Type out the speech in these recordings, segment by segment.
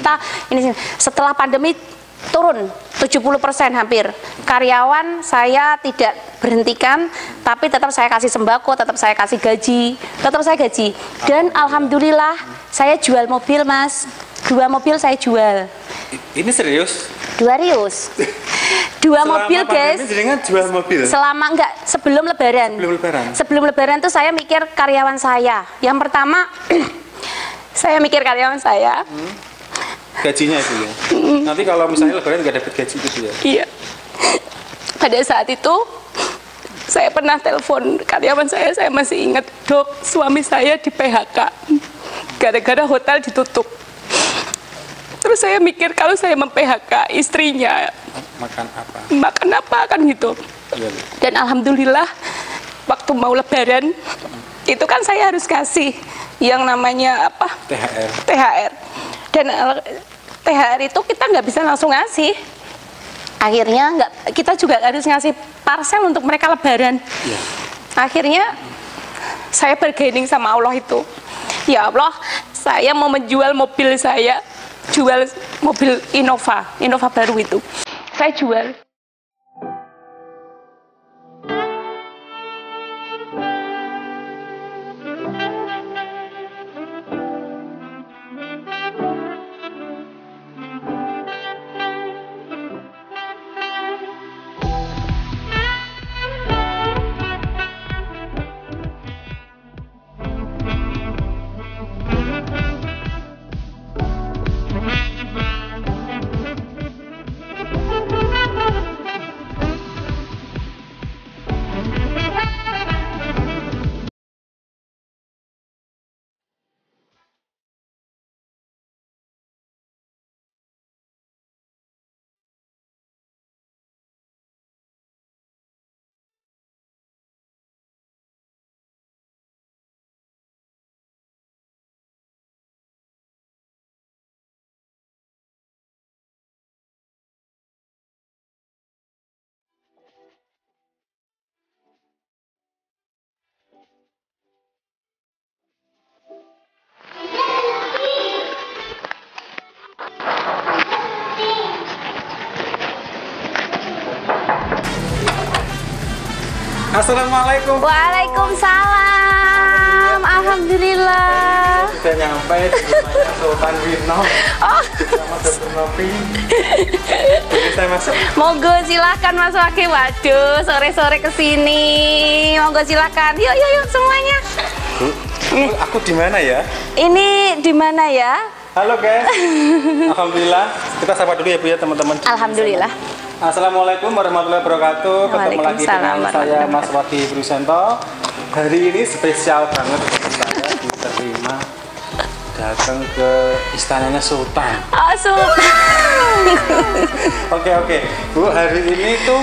kita ini setelah pandemi turun 70% hampir. Karyawan saya tidak berhentikan, tapi tetap saya kasih sembako, tetap saya kasih gaji, tetap saya gaji. Dan alhamdulillah saya jual mobil, Mas. 2 mobil saya jual. Ini serius? 2 rius. 2 mobil, guys. Jual mobil? Selama enggak, sebelum lebaran. Sebelum lebaran? Sebelum lebaran tuh saya mikir karyawan saya. Yang pertama, saya mikir karyawan saya. Gajinya itu ya? Nanti kalau misalnya lebaran nggak dapat gaji gitu ya? Iya. Pada saat itu, saya pernah telepon karyawan saya masih ingat, "Dok, suami saya di PHK. Gara-gara hotel ditutup." Terus saya mikir kalau saya mem-PHK istrinya, makan apa? Makan apa kan gitu. Ya. Dan alhamdulillah waktu mau lebaran itu kan saya harus kasih yang namanya apa? THR. THR. Dan THR itu kita nggak bisa langsung ngasih. Akhirnya kita juga harus ngasih parcel untuk mereka lebaran. Ya. Akhirnya saya bargaining sama Allah itu. Ya Allah, saya mau menjual mobil saya. Jual mobil Innova baru itu. Saya jual. Assalamualaikum. Waalaikumsalam. Alhamdulillah. Sudah nyampe di rumahnya Sultan Wino. Oh. Sama Dr. Novi. Boleh saya masuk? Monggo silakan Mas Waki. Waduh, sore-sore kesini. Monggo silakan. Yuk semuanya. Bu, aku di mana ya? Ini di mana ya? Halo guys. Alhamdulillah. Kita sapa dulu ya Bu ya teman-teman. Alhamdulillah. Assalamualaikum warahmatullahi wabarakatuh. Ketemu lagi dengan saya Mas Waki Brusento. Hari ini spesial banget untuk saya diterima datang ke istananya Sultan. Oh, Sultan. Oke. Bu, hari ini tuh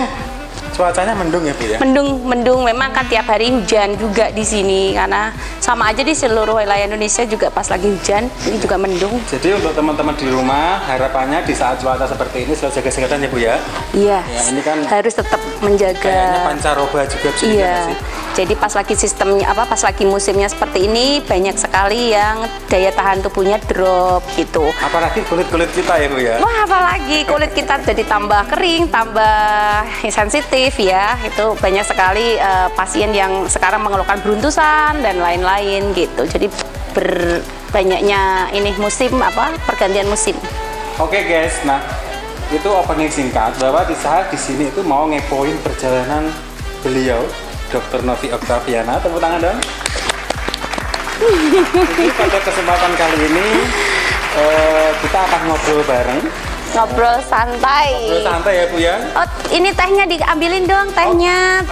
cuacanya mendung ya Bu ya? Mendung. Memang kan tiap hari hujan juga di sini karena sama aja di seluruh wilayah Indonesia juga pas lagi hujan, ini juga mendung. Jadi untuk teman-teman di rumah, harapannya di saat cuaca seperti ini selalu jaga kesehatan ya Bu ya? Iya. Ya, ini kan harus tetap menjaga. Kayaknya pancaroba juga bisa. Iya. Jadi pas lagi sistemnya pas lagi musimnya seperti ini banyak sekali yang daya tahan tubuhnya drop gitu. Apalagi kulit-kulit kita ya Bu ya? Wah, apalagi kulit kita jadi tambah kering, tambah sensitif ya. Itu banyak sekali pasien yang sekarang mengeluhkan beruntusan dan lain-lain gitu. Jadi banyaknya ini pergantian musim. Oke guys, nah itu opening singkat bahwa di saat di sini itu mau ngepoin perjalanan beliau Dr. Novi Oktaviana. Tepuk tangan dong. Jadi pada kesempatan kali ini kita akan ngobrol bareng. Ngobrol santai. Ngobrol santai ya Bu ya. Oh, ini tehnya diambilin dong, tehnya.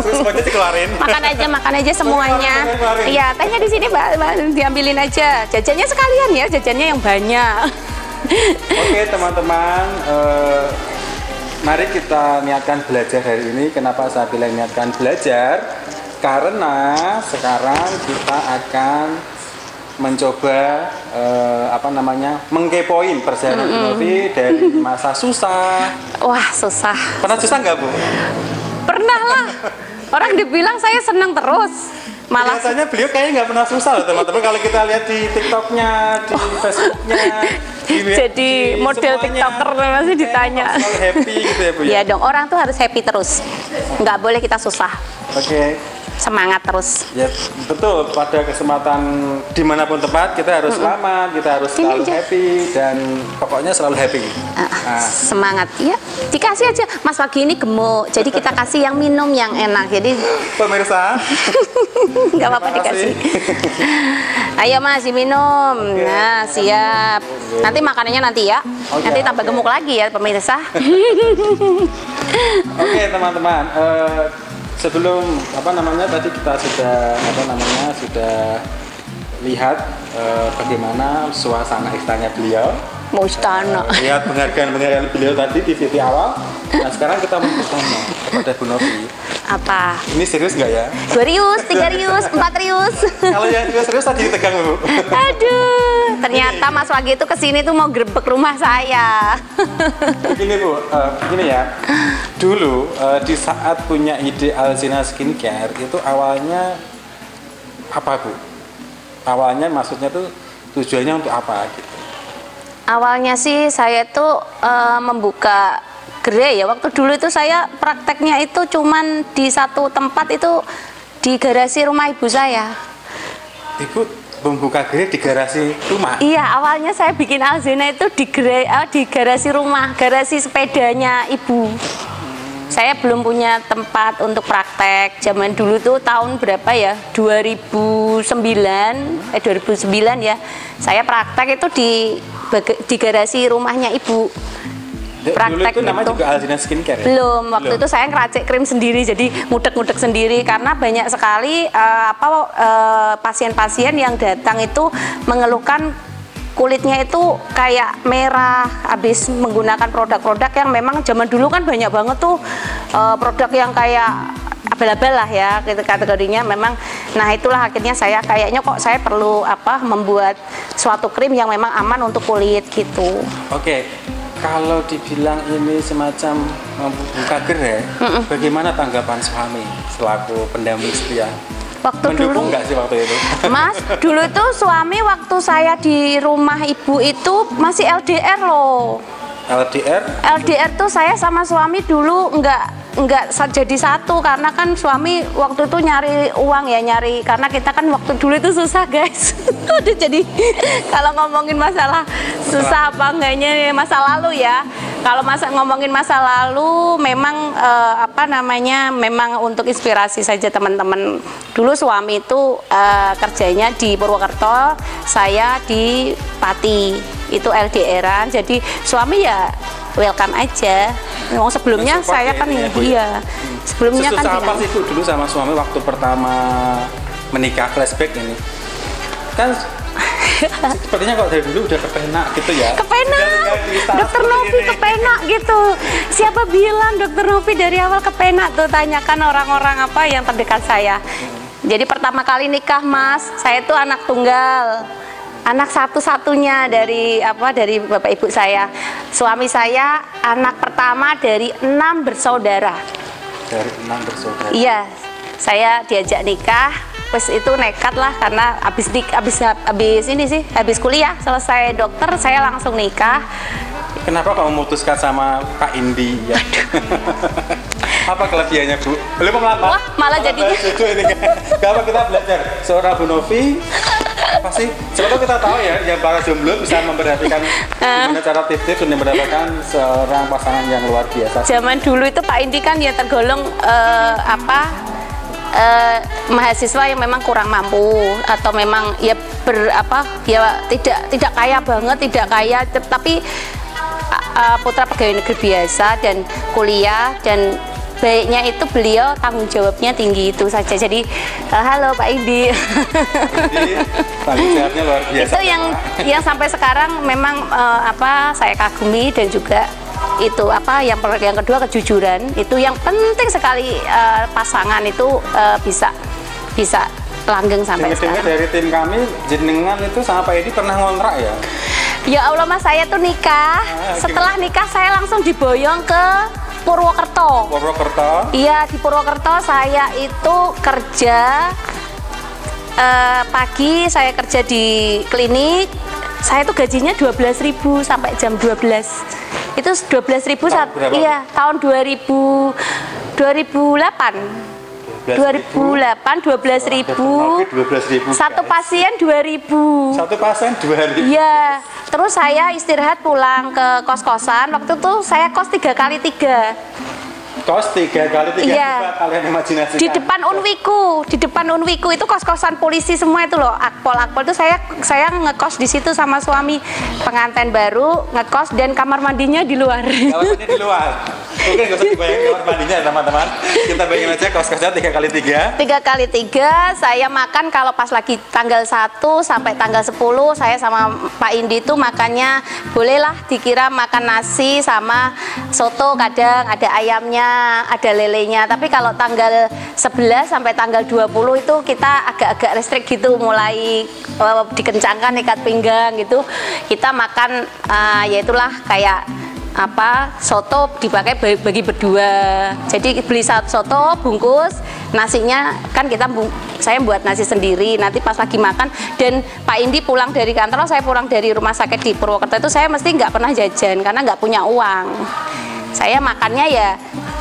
Semuanya dikeluarin. Makan aja semuanya. Iya, tehnya di sini diambilin aja. Jajannya sekalian ya, jajannya yang banyak. Oke teman-teman, mari kita niatkan belajar hari ini. Kenapa saya bilang niatkan belajar? Karena sekarang kita akan mencoba mengkepoin perjalanan Novi dari masa susah. Wah, susah. Pernah susah nggak Bu? Pernah lah. Orang dibilang saya senang terus. Malah biasanya beliau kayaknya nggak pernah susah loh teman-teman. Kalau kita lihat di TikToknya, di Facebooknya, jadi model TikToker masih ditanya. Selalu happy gitu ya Bu ya? Iya dong, orang tuh harus happy terus. Nggak boleh kita susah. Oke. Semangat terus. Ya betul, pada kesempatan dimanapun tempat kita harus selamat, kita harus selalu happy dan pokoknya selalu happy. Semangat ya. Dikasih aja, Mas Wagi ini gemuk, jadi kita kasih yang minum yang enak. Jadi pemirsa, nggak apa-apa dikasih. Ayo Mas diminum. Nah siap. Nanti makanannya nanti ya. Nanti tambah gemuk lagi ya pemirsa. Oke teman-teman. Sebelum tadi kita sudah lihat bagaimana suasana istananya beliau. Mau istana. Lihat penghargaan beliau tadi di video awal. Nah sekarang kita mau bertanya kepada Bu Novi. Apa? Ini serius nggak ya? 2 rius, 3 rius, 4 rius. Kalau yang serius tadi ditegang Bu. Aduh, ternyata Mas Wagi itu kesini tuh mau grebek rumah saya. Begini Bu, begini ya. Dulu di saat punya ide Alzina Skincare itu awalnya apa Bu? Awalnya maksudnya tuh tujuannya untuk apa gitu? Awalnya sih saya tuh membuka gerai ya. Waktu dulu itu saya prakteknya itu cuman di satu tempat itu di garasi rumah ibu saya. Ibu membuka gerai di garasi rumah? Iya, awalnya saya bikin Alzina itu di garasi rumah, garasi sepedanya ibu. Saya belum punya tempat untuk praktek. Zaman dulu tuh tahun berapa ya? 2009 ya. Saya praktek itu di garasi rumahnya ibu. Dulu itu Praktek namanya juga Alzina Skincare ya? Belum, waktu itu saya ngeracik krim sendiri, jadi ngudek-ngudek sendiri karena banyak sekali pasien-pasien yang datang itu mengeluhkan kulitnya itu kayak merah habis menggunakan produk-produk yang memang zaman dulu kan banyak banget tuh produk yang kayak abal-abal lah ya gitu kategorinya memang. Nah itulah akhirnya saya kayaknya kok saya perlu membuat suatu krim yang memang aman untuk kulit gitu. Oke. Kalau dibilang ini semacam membuka gerai, bagaimana tanggapan suami selaku pendamping setia? Mendukung nggak sih waktu itu? Mas, dulu itu suami waktu saya di rumah ibu itu masih LDR loh. LDR? LDR tuh saya sama suami dulu nggak jadi satu karena kan suami waktu itu nyari uang ya karena kita kan waktu dulu itu susah guys. Udah jadi kalau ngomongin masalah susah apa enggaknya masa lalu ya. Kalau ngomongin masa lalu memang memang untuk inspirasi saja teman-teman. Dulu suami itu kerjanya di Purwokerto, saya di Pati. Itu LDRan, jadi suami ya welcome aja. Sebelumnya saya kan iya. Sebelumnya kan apa sih Bu dulu sama suami waktu pertama menikah, flashback ini? Kan sepertinya kok dari dulu udah kepenak gitu ya. Kepenak. Dokter Novi kepenak gitu. Siapa bilang Dokter Novi dari awal kepenak tuh, tanyakan orang-orang yang terdekat saya. Jadi pertama kali nikah Mas, saya tuh anak tunggal. Anak satu-satunya dari bapak ibu saya. Suami saya anak pertama dari 6 bersaudara. Dari 6 bersaudara. Iya, saya diajak nikah. Terus itu nekat lah karena habis kuliah selesai dokter saya langsung nikah. Kenapa kamu memutuskan sama Kak Indi ya? Apa kelebihannya Bu? Belum melamar. Wah, malah jadinya. Kalau kita belajar seorang Bu Novi pasti sebetulnya kita tahu ya yang para jomblo bisa memperhatikan gimana cara tips-tips untuk mendapatkan seorang pasangan yang luar biasa. Zaman dulu itu Pak Indi kan ya tergolong mahasiswa yang memang kurang mampu atau memang ya tidak kaya banget, tidak kaya tapi putra pegawai negeri biasa dan kuliah, dan baiknya itu beliau tanggung jawabnya tinggi, itu saja. Jadi halo Pak Indi. Tanggung jawabnya luar biasa. Itu yang sampai sekarang memang saya kagumi, dan juga itu yang kedua kejujuran, itu yang penting sekali. Pasangan itu bisa langgeng sampai sekarang. Dari tim kami jenengan itu sama Pak Edi pernah ngontrak ya? Ya Allah Mas, saya tuh nikah, setelah nikah saya langsung diboyong ke Purwokerto. Purwokerto? Iya, di Purwokerto saya itu kerja pagi saya kerja di klinik, saya tuh gajinya 12.000 sampai jam 12. Itu 12.000 saat iya tahun 2008. 12.000. Satu pasien 2.000. Satu pasien 2.000. Iya. Terus saya istirahat pulang ke kos-kosan. Waktu itu saya kos 3 kali 3. Kos 3 kali 3. Iya. Coba kalian imajinasikan. Di depan Unwiku itu kos-kosan polisi semua itu loh. Akpol itu saya ngekos di situ sama suami, pengantin baru, ngekos dan kamar mandinya di luar. Kamar mandi di luar. Oke, nggak usah dibayangin kamar mandinya teman-teman. Kita bayangin aja kos-kosnya 3 kali 3. 3 kali 3, saya makan kalau pas lagi tanggal 1 sampai tanggal 10, saya sama Pak Indi itu makannya bolehlah dikira makan nasi sama soto, kadang ada ayamnya, ada lelenya. Tapi kalau tanggal 11 sampai tanggal 20 itu kita agak-agak restrik gitu, mulai dikencangkan ikat pinggang gitu. Kita makan ya itulah kayak soto dipakai bagi berdua. Jadi beli soto bungkus, nasinya kan saya buat nasi sendiri. Nanti pas lagi makan dan Pak Indi pulang dari kantor, saya pulang dari rumah sakit di Purwokerto itu saya mesti nggak pernah jajan karena nggak punya uang. Saya makannya ya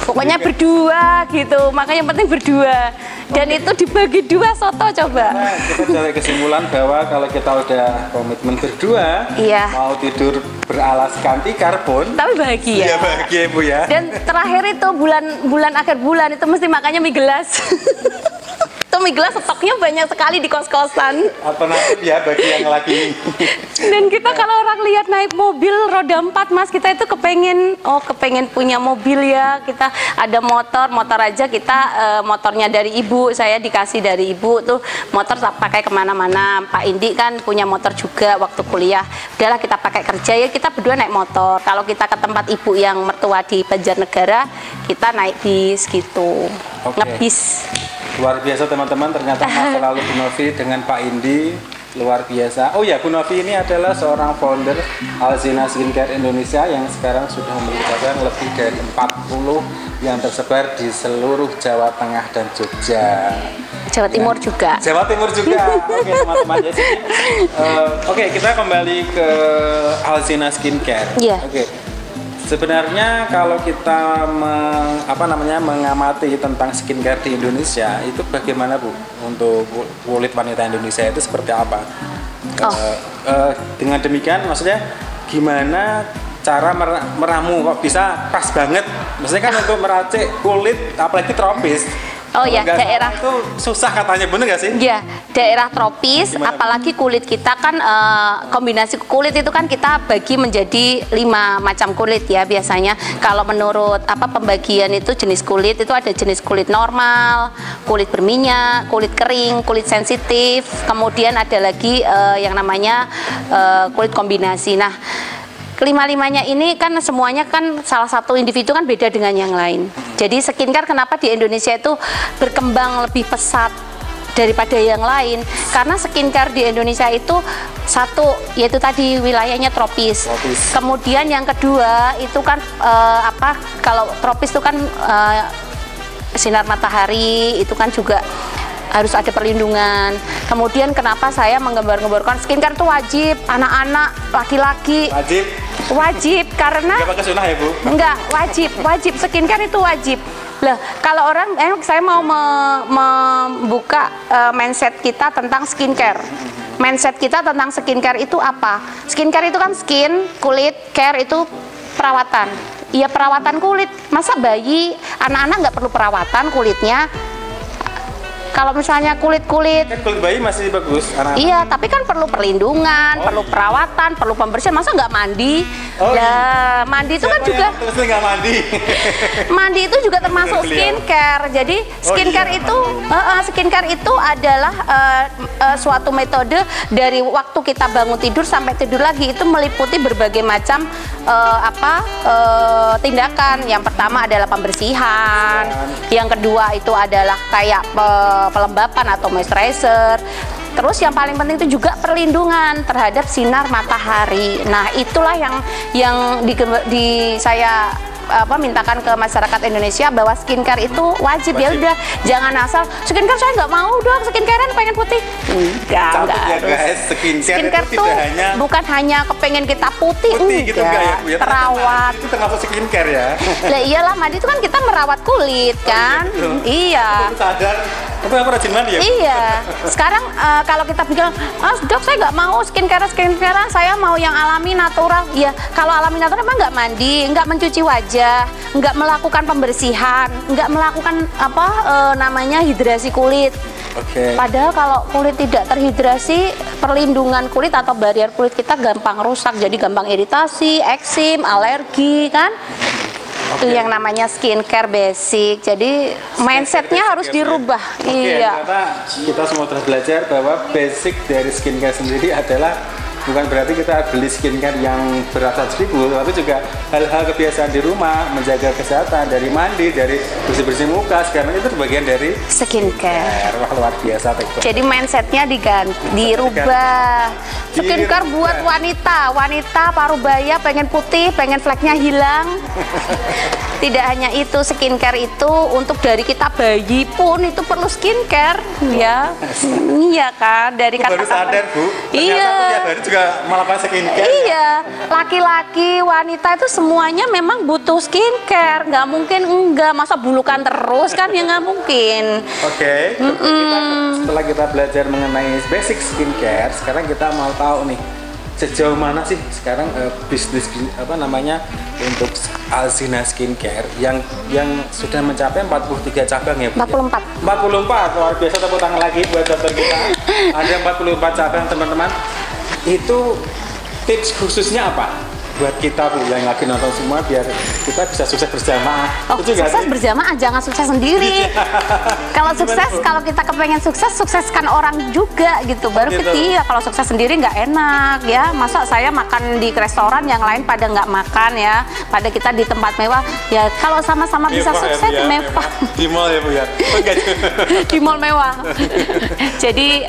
pokoknya berdua gitu, makanya yang penting berdua. Dan itu dibagi 2 soto coba. Nah, kita cari kesimpulan bahwa kalau kita udah komitmen berdua, iya, mau tidur beralaskan tikar pun, tapi bahagia. Iya bahagia Bu ya. Dan terakhir itu bulan akhir bulan itu mesti makannya mie gelas. Itu mie gelas stoknya banyak sekali di kos-kosan. Alternatif ya bagi yang lagi. Dan kita kalau orang lihat naik mobil roda 4 Mas, kita itu kepengen punya mobil ya. Kita ada motor aja kita motornya dari ibu, saya dikasih dari ibu tuh motor pakai kemana-mana. Pak Indi kan punya motor juga waktu kuliah. Udahlah kita pakai kerja ya, kita berdua naik motor. Kalau kita ke tempat ibu yang mertua di Banjarnegara, kita naik bis gitu. Ngebis. Luar biasa teman-teman, ternyata masa lalu Bu Novi dengan Pak Indi luar biasa. Oh ya, Bu Novi ini adalah seorang founder Alzina Skincare Indonesia yang sekarang sudah memiliki cabang lebih dari 40 yang tersebar di seluruh Jawa Tengah dan Jogja. Jawa Timur juga. Jawa Timur juga. Oke teman-teman. Jadi, oke, kita kembali ke Alzina Skincare. Iya. Oke. Sebenarnya kalau kita mengamati tentang skincare di Indonesia itu bagaimana Bu untuk kulit wanita Indonesia itu seperti apa? Dengan demikian maksudnya gimana cara meramu kok bisa pas banget? Maksudnya kan untuk meracik kulit apalagi tropis. Oh ya, daerah itu susah katanya, bener gak sih? Iya, daerah tropis. Gimana? Apalagi kulit kita kan kombinasi kulit itu kan kita bagi menjadi 5 macam kulit ya biasanya. Kalau menurut pembagian itu jenis kulit itu ada jenis kulit normal, kulit berminyak, kulit kering, kulit sensitif. Kemudian ada lagi yang namanya kulit kombinasi. Nah, kelima-limanya ini kan semuanya kan salah satu individu kan beda dengan yang lain. Jadi skincare kenapa di Indonesia itu berkembang lebih pesat daripada yang lain? Karena skincare di Indonesia itu satu yaitu tadi wilayahnya tropis. Kemudian yang kedua itu kan kalau tropis itu kan sinar matahari itu kan juga harus ada perlindungan. Kemudian kenapa saya menggembar-gemborkan skincare itu wajib, anak-anak, laki-laki. Wajib karena nggak pakai sunnah ya Bu? Enggak, wajib skincare itu wajib. Lah, kalau orang saya mau membuka mindset kita tentang skincare. Mindset kita tentang skincare itu apa? Skincare itu kan skin, kulit, care itu perawatan. Iya, perawatan kulit. Masa bayi, anak-anak nggak perlu perawatan kulitnya? Kalau misalnya kulit kan kulit bayi masih bagus anak-anak. Iya, tapi kan perlu perlindungan, perlu perawatan, perlu pembersihan. Masa nggak mandi? Mandi itu kan juga nggak mandi. Mandi itu juga termasuk skincare. Jadi skincare itu adalah suatu metode dari waktu kita bangun tidur sampai tidur lagi, itu meliputi berbagai macam tindakan. Yang pertama adalah pembersihan, yang kedua itu adalah kayak pelembapan atau moisturizer. Terus yang paling penting itu juga perlindungan terhadap sinar matahari. Nah, itulah yang saya mintakan ke masyarakat Indonesia bahwa skincare itu wajib. Ya udah, jangan asal skincare saya nggak mau dong, skincarean pengen putih. Enggak ya harus. guys, skincare itu tuh hanya bukan hanya kepengen kita putih gitu enggak ya, Bu? Ya, terawat. Itu termasuk skincare ya. Lah iyalah, mandi itu kan kita merawat kulit kan. Iya. Sadar, tapi aku rajin mandi ya. Iya. Sekarang kalau kita bilang, dok saya nggak mau skincarean, saya mau yang alami natural. Ya kalau alami natural emang nggak mandi, nggak mencuci wajah, nggak melakukan pembersihan, nggak melakukan namanya hidrasi kulit. Padahal kalau kulit tidak terhidrasi, perlindungan kulit atau barrier kulit kita gampang rusak, jadi gampang iritasi, eksim, alergi kan. Itu yang namanya skincare basic. Jadi mindsetnya harus dirubah. Iya. Karena kita semua telah belajar bahwa basic dari skincare sendiri adalah bukan berarti kita beli skincare yang beratus ribu, tapi juga hal-hal kebiasaan di rumah, menjaga kesehatan, dari mandi, dari bersih-bersih muka, sekarang itu bagian dari skincare. Wah, luar biasa teknik. Jadi mindsetnya dirubah. Skincare buat wanita parubaya pengen putih, pengen fleknya hilang. Tidak hanya itu, skincare itu untuk dari kita bayi pun itu perlu skincare, ya. Iya kan, dari kata baru sadar, Bu. Iya. Tiap hari juga melakukan skincare. Iya, laki-laki, wanita itu semuanya memang butuh skincare. Nggak mungkin enggak, masa bulukan terus kan, ya nggak mungkin. Oke. Setelah kita belajar mengenai basic skincare, sekarang kita mau tahu nih sejauh mana sih sekarang bisnis untuk Alzina Skincare yang sudah mencapai 43 cabang ya, Bu? 44 luar biasa, tepuk tangan lagi buat dokter kita. Ada 44 cabang, teman-teman. Itu tips khususnya apa buat kita, Bu, yang lagi nonton semua, biar kita bisa sukses berjamaah? Sukses berjamaah, jangan sukses sendiri. Kalau sukses, kalau kita kepengen sukses, sukseskan orang juga gitu. Baru ya, kalau sukses sendiri nggak enak ya. Masa saya makan di restoran, yang lain pada nggak makan ya. Pada kita di tempat mewah ya. Kalau sama-sama bisa sukses, mewah. Di mall ya, Bu ya. Di mall mewah. Jadi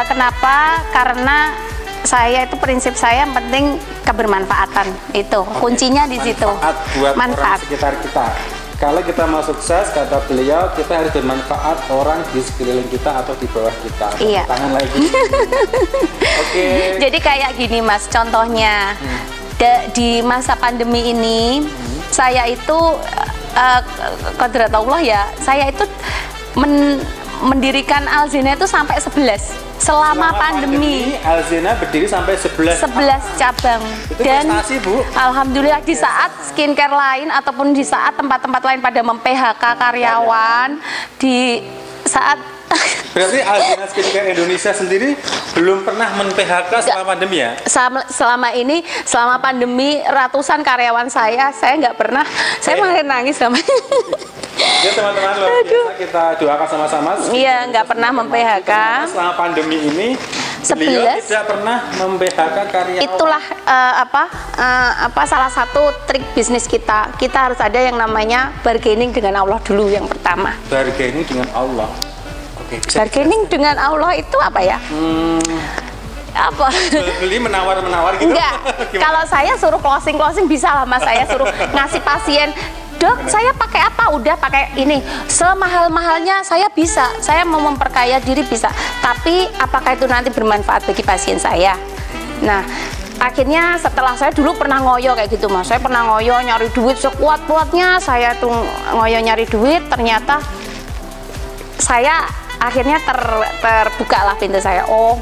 kenapa? Karena saya itu prinsip saya yang penting kebermanfaatan, itu kuncinya di situ. Manfaat buat orang sekitar kita. Kalau kita mau sukses, kata beliau, kita harus bermanfaat orang di sekeliling kita atau di bawah kita. Iya. Tangan lagi. Jadi kayak gini, Mas, contohnya di masa pandemi ini, saya itu qadratullah ya, saya itu mendirikan Alzina itu sampai 11 selama pandemi. Alzina berdiri sampai 11 cabang. Itu dan prestasi, Bu. Alhamdulillah di saat skincare lain ataupun di saat tempat-tempat lain pada mem-PHK karyawan, di saat berarti Alzina Skincare Indonesia sendiri belum pernah men-PHK selama pandemi ya? Selama ini, selama pandemi, ratusan karyawan saya nggak pernah, saya malah nangis sama. Ya teman-teman, luar biasa, kita doakan sama-sama. Iya, nggak pernah mem-PHK. Selama pandemi ini, beliau tidak pernah mem-PHK karyawan. Itulah salah satu trik bisnis kita. Kita harus ada yang namanya bargaining dengan Allah dulu yang pertama. Bargaining dengan Allah. Oke. Bargaining dengan Allah itu apa ya? Apa? Beli menawar-menawar gitu? Enggak. Kalau saya suruh closing bisa lah, Mas. Saya suruh ngasih pasien, dok, saya pakai apa? Udah pakai ini. Semahal-mahalnya saya bisa. Saya mau memperkaya diri bisa. Tapi apakah itu nanti bermanfaat bagi pasien saya? Nah, akhirnya setelah saya dulu pernah ngoyo kayak gitu, Mas. Saya pernah ngoyo nyari duit sekuat-kuatnya. Saya tuh ngoyo nyari duit. Ternyata saya akhirnya terbuka lah pintu saya. Oh,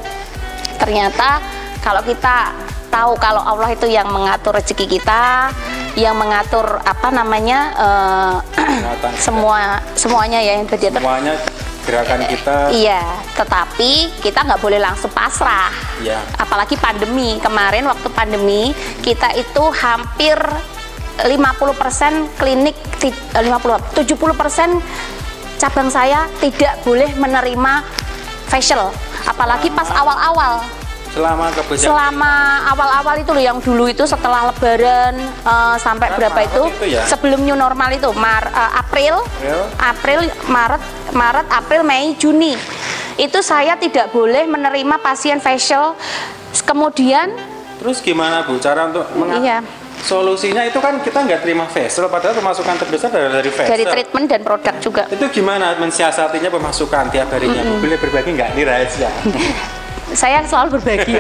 ternyata kalau kita tahu kalau Allah itu yang mengatur rezeki kita, yang mengatur semuanya ya yang terjadi. Semuanya gerakan kita. Iya, tetapi kita nggak boleh langsung pasrah. Iya. Apalagi pandemi kemarin, waktu pandemi kita itu hampir 50% klinik, 70% cabang saya tidak boleh menerima facial, apalagi pas awal-awal. Selama awal-awal itu loh, yang dulu itu setelah Lebaran sampai berapa itu ya? Sebelum new normal itu April, Maret, April, Mei, Juni itu saya tidak boleh menerima pasien facial. Kemudian terus gimana, Bu, cara untuk solusinya itu kan kita nggak terima facial, padahal pemasukan terbesar dari facial. Dari treatment dan produk juga. Itu gimana mensiasatinya pemasukan tiap harinya? Boleh berbagi nggak? Ini rahasia. Saya selalu berbagi.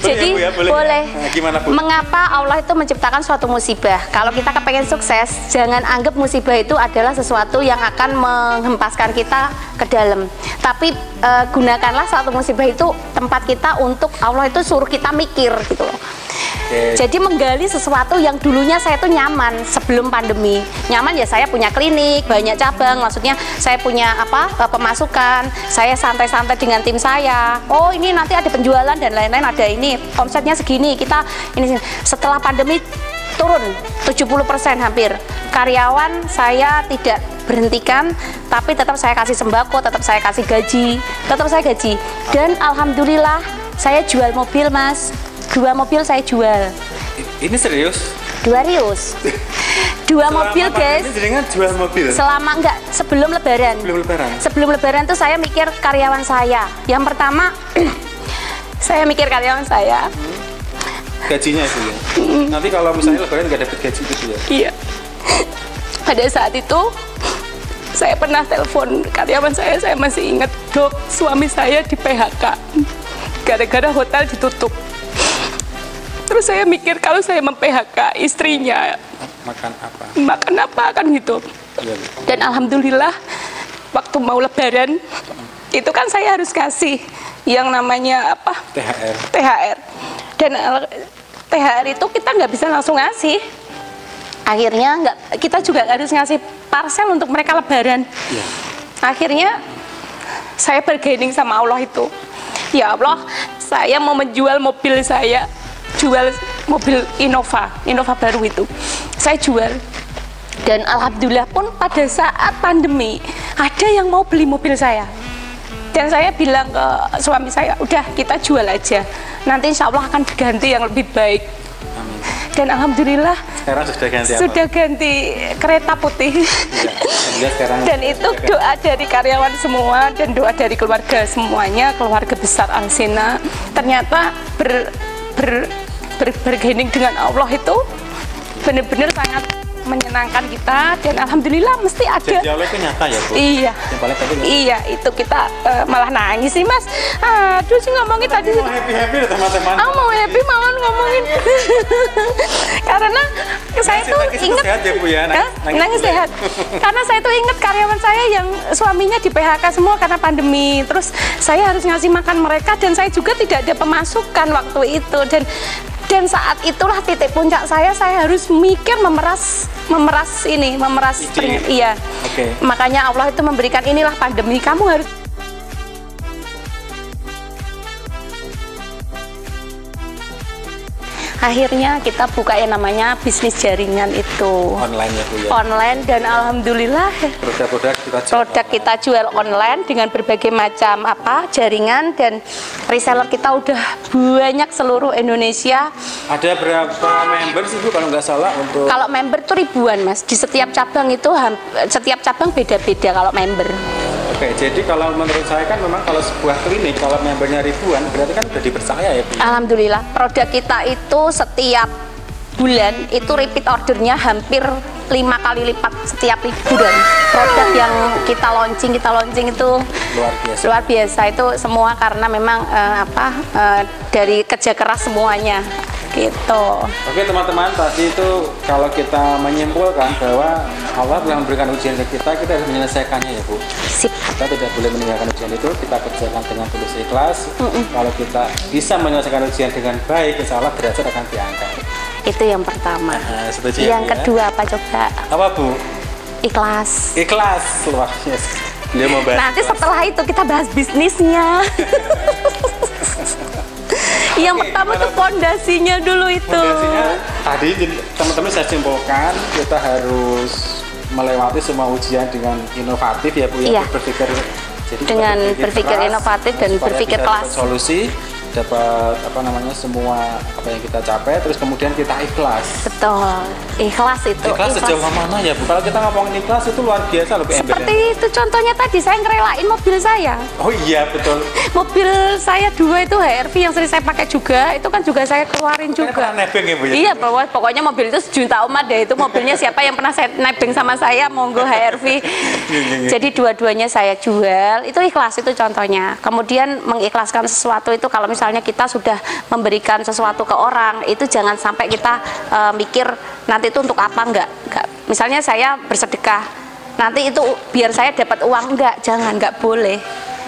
Jadi ya, Bu, ya, boleh. Ya. Nah, gimana, Bu? Mengapa Allah itu menciptakan suatu musibah? Kalau kita kepengen sukses, jangan anggap musibah itu adalah sesuatu yang akan menghempaskan kita ke dalam. Tapi gunakanlah suatu musibah itu tempat kita untuk Allah itu suruh kita mikir gitu loh. Jadi menggali sesuatu yang dulunya saya tuh nyaman sebelum pandemi. Nyaman ya saya punya klinik, banyak cabang, maksudnya saya punya pemasukan, saya santai-santai dengan tim saya. Oh ini nanti ada penjualan dan lain-lain, ada ini omsetnya segini, kita ini. Setelah pandemi turun 70% hampir. Karyawan saya tidak berhentikan, tapi tetap saya kasih sembako, tetap saya kasih gaji, tetap saya gaji. Dan alhamdulillah saya jual mobil, Mas. 2 mobil saya jual. Ini serius? 2 rius. 2 mobil, guys. Ini jenengan jual mobil? Selama enggak, sebelum lebaran. Sebelum lebaran tuh saya mikir karyawan saya. Yang pertama, saya mikir karyawan saya. Gajinya itu ya? Nanti kalau misalnya lebaran nggak dapat gaji gitu ya? Iya. Pada saat itu, saya pernah telepon karyawan saya masih ingat, Dok, suami saya di PHK. Gara-gara hotel ditutup. Terus saya mikir kalau saya mem-PHK istrinya makan apa kan gitu. Dan alhamdulillah waktu mau lebaran itu kan saya harus kasih yang namanya apa? THR. Dan THR itu kita nggak bisa langsung ngasih. Akhirnya kita juga harus ngasih parcel untuk mereka lebaran. Akhirnya saya bergaining sama Allah itu. Ya Allah, saya mau menjual mobil saya. Jual mobil Innova baru itu saya jual, dan alhamdulillah pun pada saat pandemi ada yang mau beli mobil saya, dan saya bilang ke suami saya, udah kita jual aja, nanti insya Allah akan diganti yang lebih baik. Amin. Dan alhamdulillah sekarang sudah ganti kereta putih. Dan itu doa dari karyawan semua dan doa dari keluarga semuanya, keluarga besar Alsina, ternyata bergaining dengan Allah itu benar-benar sangat menyenangkan kita, dan alhamdulillah mesti ada. Jadi Allah itu nyata ya, Bu? Iya. Iya, itu kita malah nangis sih, Mas. Aduh sih ngomongin tadi. Mau happy teman-teman. Mau happy mau ngomongin. Karena saya tuh ingat sehat ya, Bu, ya? Nangis sehat. Karena saya tuh ingat karyawan saya yang suaminya di PHK semua karena pandemi. Terus saya harus ngasih makan mereka, dan saya juga tidak ada pemasukan waktu itu, dan saat itulah titik puncak saya harus mikir memeras iya. Makanya Allah itu memberikan, inilah pandemi, kamu harus. Akhirnya kita buka yang namanya bisnis jaringan itu. Online ya, Bu, ya? Online, dan alhamdulillah produk kita jual online dengan berbagai macam jaringan, dan reseller kita udah banyak seluruh Indonesia. Ada berapa member sih, Bu, kalau nggak salah untuk? Kalau member tuh ribuan, Mas. Di setiap cabang itu setiap cabang beda-beda kalau member. Oke, jadi kalau menurut saya kan memang kalau sebuah klinik kalau membernya ribuan berarti kan udah dipercaya ya, Bu? Alhamdulillah, produk kita itu setiap bulan itu repeat ordernya hampir 5 kali lipat setiap bulan. Produk yang kita launching itu luar biasa itu semua karena memang dari kerja keras semuanya. Gitu. Oke teman-teman, tadi itu kalau kita menyimpulkan bahwa Allah telah memberikan ujian ke kita harus menyelesaikannya ya, Bu. Sip. Kita tidak boleh meninggalkan ujian itu, kita kerjakan dengan tulus ikhlas. Kalau kita bisa menyelesaikan ujian dengan baik, insya Allah derajat akan diangkat. Itu yang pertama. Setuju, yang ya, kedua apa coba? Apa, Bu? Ikhlas. Ikhlas, luar biasa. Dia mau bahas nanti ikhlas. Setelah itu kita bahas bisnisnya. Yang pertama tuh fondasinya dulu itu. Fondasinya tadi teman-teman saya simpulkan kita harus melewati semua ujian dengan inovatif ya, Bu, ya. Iya. Berpikir dengan berpikir inovatif dan berpikir kelas. Solusi dapat apa namanya semua apa yang kita capai, terus kemudian kita ikhlas. Betul, ikhlas itu. Ikhlas sejauh mana ya Bu? Kalau kita ngomongin ikhlas itu luar biasa loh Bu. Seperti itu contohnya tadi saya ngerelain mobil saya. Oh iya betul. Mobil saya 2 itu HRV yang sering saya pakai juga, itu kan juga saya keluarin juga. Nebeng ya Bu ya? Iya, pokoknya mobil itu sejuta umat deh, itu mobilnya siapa yang pernah saya nebeng sama saya, monggo HRV. Jadi dua-duanya saya jual, itu ikhlas itu contohnya. Kemudian mengikhlaskan sesuatu itu kalau misalnya kita sudah memberikan sesuatu ke orang, itu jangan sampai kita mikir nanti itu untuk apa, enggak. Misalnya saya bersedekah, nanti itu biar saya dapat uang, enggak boleh.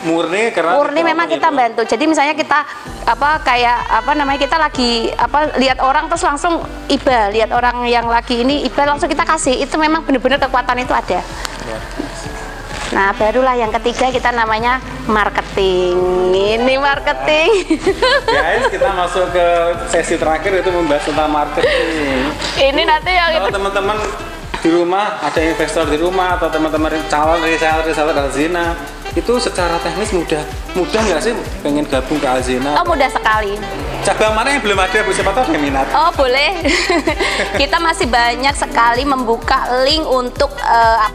Murni karena memang kita bantu. Jadi misalnya kita kita lagi lihat orang terus langsung iba, lihat orang yang lagi ini iba langsung kita kasih, itu memang benar-benar kekuatan itu ada. Nah, barulah yang ketiga kita namanya marketing. Ini marketing. Guys, kita masuk ke sesi terakhir itu membahas tentang marketing. Ini nanti yang kalau teman-teman di rumah, ada investor di rumah atau teman-teman calon reseller Alzena, itu secara teknis mudah nggak sih pengen gabung ke Alzena? Oh, mudah sekali. Cabang mana yang belum ada Bu? Siapa tahu ada minat? Oh, boleh. Kita masih banyak sekali membuka link untuk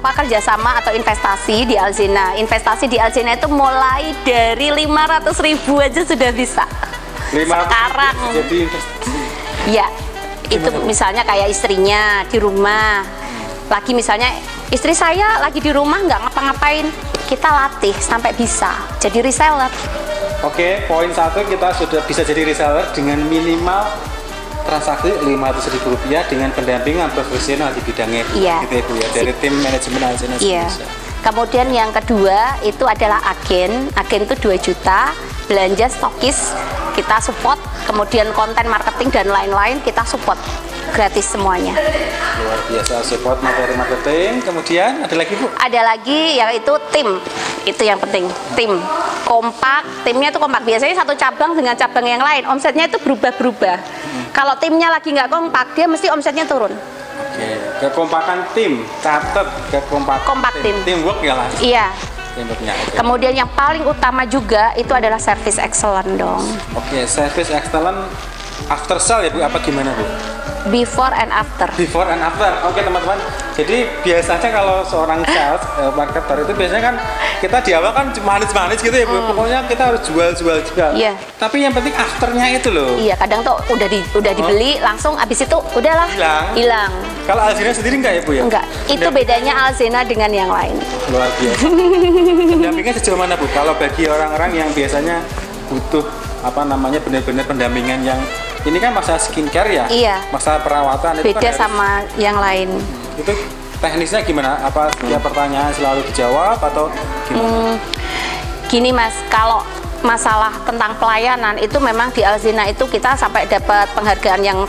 kerjasama atau investasi di Alzena. Investasi di Alzena itu mulai dari 500.000 aja sudah bisa. Sekarang. Jadi investasi. Ya, itu misalnya kayak istrinya di rumah. Lagi misalnya istri saya lagi di rumah nggak ngapa-ngapain, kita latih sampai bisa jadi reseller. Oke, poin 1 kita sudah bisa jadi reseller dengan minimal transaksi Rp500.000 dengan pendampingan profesional di bidangnya. Iya. Gitu ya Bu ya, dari tim manajemen Alzena. Iya. Kemudian yang kedua itu adalah agen itu 2 juta, belanja stokis kita support, kemudian konten marketing dan lain-lain kita support. Gratis semuanya. Luar biasa, support materi marketing. Kemudian ada lagi Bu? Ada lagi yaitu tim. Itu yang penting, tim kompak. Timnya itu kompak, biasanya satu cabang dengan cabang yang lain omsetnya itu berubah-berubah. Kalau timnya lagi nggak kompak, dia mesti omsetnya turun. Oke, kekompakan tim, catat kompak tim. Teamwork ya lah. Iya. Okay. Kemudian yang paling utama juga itu adalah service excellent dong. Oke, service excellent after sale ya Bu, apa gimana Bu? Before and after. Before and after. Oke teman-teman. Jadi biasanya kalau seorang sales marketer itu biasanya kan kita di awal kan manis-manis gitu ya Bu. Pokoknya kita harus jual juga. Iya. Tapi yang penting afternya itu loh. Iya, kadang tuh udah dibeli langsung abis itu udahlah hilang. Kalau Alzena sendiri enggak ya Bu ya? Enggak. Itu bedanya Alzena dengan yang lain. Luar biasa. Pendampingan sejauh mana Bu? Kalau bagi orang-orang yang biasanya butuh benar-benar pendampingan yang ini kan masalah skincare ya? Iya. Masalah perawatan beda itu kan sama yang lain. Itu teknisnya gimana? Apa setiap pertanyaan selalu dijawab atau gimana? Gini Mas, kalau masalah tentang pelayanan itu memang di Alzena itu kita sampai dapat penghargaan yang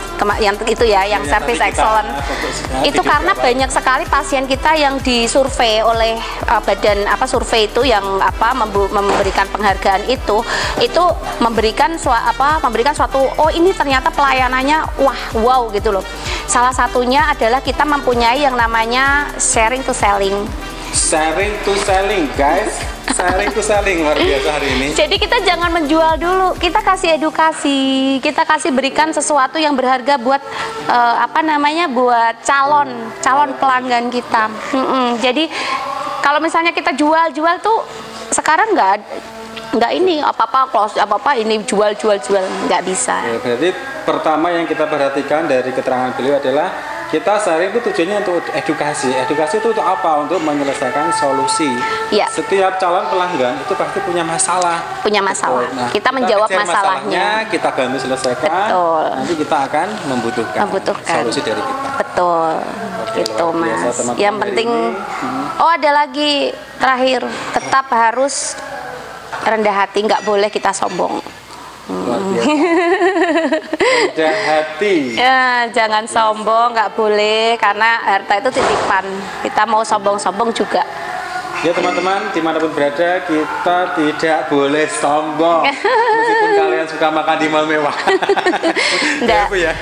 itu ya, yang service excellent. Itu karena banyak sekali pasien kita yang disurvei oleh badan survei itu yang memberikan penghargaan itu memberikan suatu oh ini ternyata pelayanannya wow gitu loh. Salah satunya adalah kita mempunyai yang namanya sharing to selling. Sharing to selling, guys. Sharing to selling luar biasa hari ini. Jadi kita jangan menjual dulu, kita kasih edukasi, kita kasih berikan sesuatu yang berharga buat buat calon pelanggan kita. Jadi kalau misalnya kita jual tuh sekarang nggak ini apa-apa ini jual nggak bisa. Ya, berarti pertama yang kita perhatikan dari keterangan beliau adalah kita sharing itu tujuannya untuk edukasi. Edukasi itu untuk apa? Untuk menyelesaikan solusi. Ya. Setiap calon pelanggan itu pasti punya masalah. Nah, kita menjawab masalahnya. Kita bantu selesaikan. Betul. Nanti kita akan membutuhkan solusi dari kita. Betul. Gitu Mas. Yang penting ada lagi terakhir, tetap harus rendah hati, nggak boleh kita sombong. Rendah hati. Ya, jangan sombong, nggak boleh karena harta itu titipan. Kita mau sombong juga Ya teman-teman, dimanapun berada, kita tidak boleh sombong meskipun kalian suka makan di mall mewah. Enggak. Ya,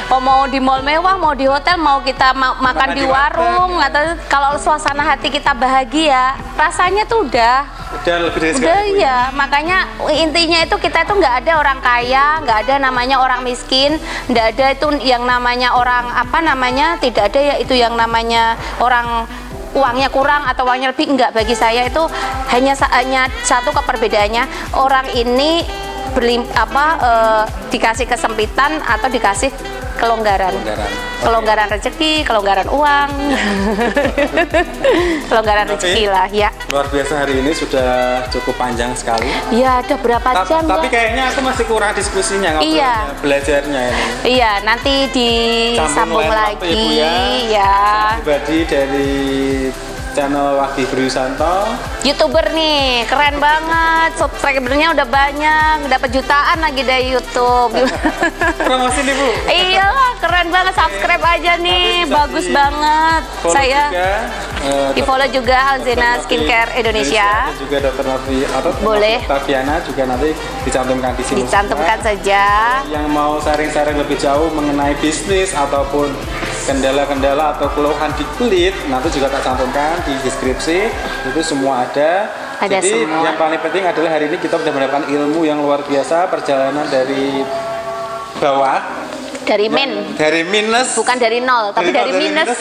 Mau di mall mewah, mau di hotel, mau kita makan di warung, atau kalau suasana hati kita bahagia, rasanya tuh udah lebih dari udah sekali, ya. Makanya intinya itu kita itu nggak ada orang kaya, nggak ada namanya orang miskin, nggak ada itu yang namanya orang apa namanya, tidak ada ya itu yang namanya orang uangnya kurang atau uangnya lebih. Enggak, bagi saya itu hanya satu perbedaannya, orang ini dikasih kesempitan atau dikasih kelonggaran rezeki, kelonggaran uang, kelonggaran rezeki lah ya. Luar biasa, hari ini sudah cukup panjang sekali. Iya, ada berapa jam tapi ya? kayaknya aku masih kurang diskusinya, belajarnya ini. Iya, nanti disambung lagi ya. Pribadi dari channel Wahdi Brusanto, YouTuber nih, keren banget, subscribernya udah banyak, dapat jutaan lagi dari YouTube. Promosi nih Bu. Iyalah, keren banget, subscribe aja nih, bagus banget. Saya di follow juga Alzena Skincare Indonesia. Dan juga Dr. Novi atau boleh. Taviana juga nanti dicantumkan di sini. Dicantumkan saja. Yang mau sharing-sharing lebih jauh mengenai bisnis ataupun kendala-kendala atau keluhan di kulit, nanti juga tak cantumkan di deskripsi, itu semua ada. Jadi semua. Yang paling penting adalah hari ini kita sudah mendapatkan ilmu yang luar biasa, perjalanan dari bawah, dari minus, bukan dari nol, tapi dari minus.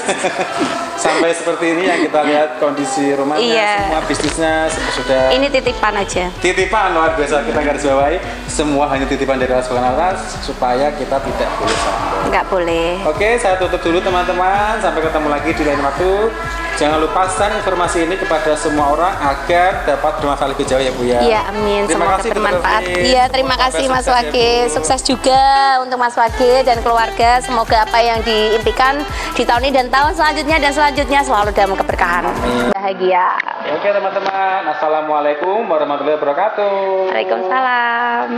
Sampai seperti ini yang kita lihat kondisi rumahnya, semua bisnisnya sudah. Ini titipan aja. Titipan luar biasa, kita garis bawahi, semua hanya titipan dari Allah SWT supaya kita tidak boleh sombong. Nggak boleh. Oke, saya tutup dulu teman-teman. Sampai ketemu lagi di lain waktu. Jangan lupa share informasi ini kepada semua orang agar dapat bermanfaat lebih jauh ya Bu ya. Iya, amin. Semoga bermanfaat. Iya, terima kasih Mas Wage. Ya, sukses juga untuk Mas Wage dan keluarga. Semoga apa yang diimpikan di tahun ini dan tahun selanjutnya selalu dalam keberkahan. Amin. Bahagia. Oke teman-teman, assalamualaikum warahmatullahi wabarakatuh. Waalaikumsalam.